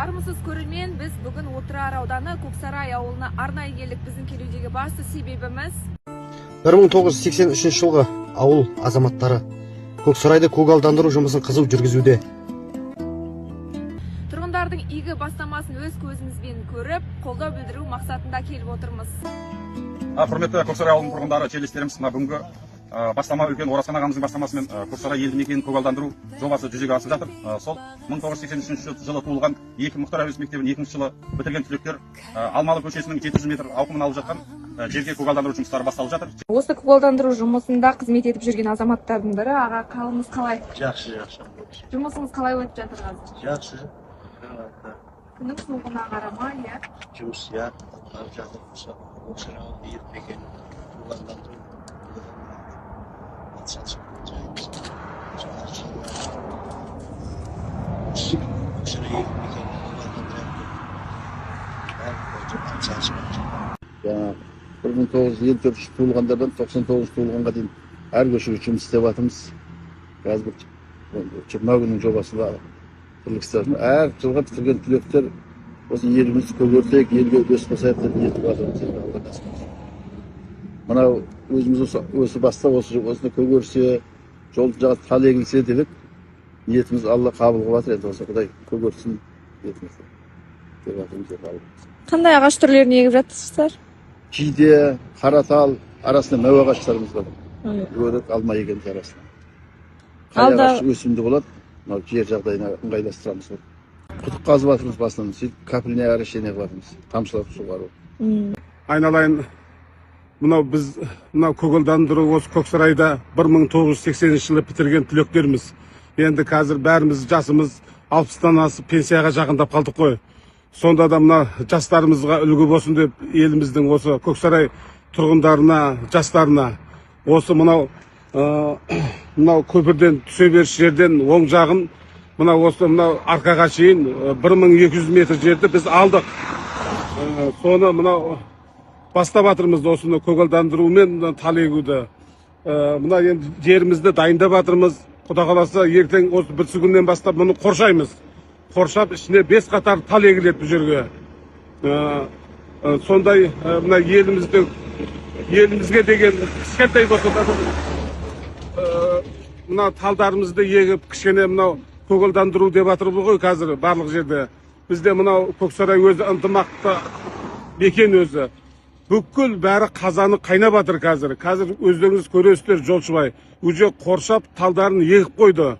Армысыз көрермен, біз бүгін Отырар ауданы Көксарай ауылына арнайы келдік. Біздің келудегі басты себебіміз 1983 жылғы ауыл азаматтары Көксарайды көгалдандыру жұмысын қызу жүргізуде. Тұрғындардың игі бастамасын өз көзімізбен көріп, қолдау білдіру мақсатында келіп отырмыз. Құрметті Көксарай ауылының тұрғындары, жерлестеріміз, бүгінгі бастама үлкен Оразхан ағамыздың бастамасымен Көксарай елді мекенін көгалдандыру жобасы жүзеге асып жатыр. Сол 1983 жылы туылған Мұхтар әуезов мектебін 2-ші жылы бітірген түлектер Алмалы көшесінің 700 метр ауқымын алып жатқан жерге көгалдандыру жұмыстары басталып жатыр. Осы көгалдандыру жұмысында қызмет етіп жүрген азаматтардың бірі. Аға, қалыңыз қалай? Жақсы. Жұмысыңыз қалай өтіп жатыр қазір? Жақсы. Күннің суығына қарамай, иә? Жұмыс жатыр. Көксарай елді мекенін көгалдандыру Бір 1954 туылғандардан 99 туылғанға дейін әр көшеге жұмыс істеп жатырмыз. Қазір 20 күннің жобасында түрлі істерін әр жылға бітірген түлектер осы елімізді көгертейік, елге үлес қосайық деп ниет жатырмыз. Мынау өзіміз осы бастап осыны көгерсе, жолды жағып тал егілсе деп ниетіміз Алла қабыл қылып жатыр. Енді осы Құдай көгертсін ниетімізді деп жатырмыз. Қандай ағаш түрлерін егіп жатырсыздар? Жиде, қаратал, арасында мәуе ағаштарымыз бар. Өрік, алма егеміз арасында. Қай ағаш өсімді болады, мынау жер жағдайына ыңғайластырамыз. Құдық қазып жатырмыз басынан, сөйтіп капельный орошение қылып жатырмыз, тамшылап суғару. Айналайын, біз көгалдандыру осы Көксарайда 1980 жылы бітірген түлектерміз. Енді қазір бәріміз жасымыз 60-тан асып пенсияға жақындап қалдық қой. Сонда да жастарымызға үлгі болсын деп еліміздің осы Көксарай тұрғындарына, жастарына осы мынау көпірден түсе беріс жерден оң жағын осы арқаға шейін 1200 метр жерді біз алдық. Соны бастап жатырмыз осыны көгалдандырумен тал егуді. Енді жерімізді дайындап жатырмыз. Құда қаласа ертең осы бірсі күннен бастап мұны қоршаймыз. Қоршап ішіне 5 қатар тал егіледі бұл жерге. Сондай елімізге деген кішкентай болса да талдарымызды егіп кішкене көгалдандыру деп жатыр ғой қазір барлық жерде. Бізде Көксарай өзі ынтымақты мекен өзі. Бүкіл бәрі қазаны қайнап жатыр қазір. Қазір өздеріңіз көресіздер, жолшыбай. Уже қоршап талдарын егіп қойды.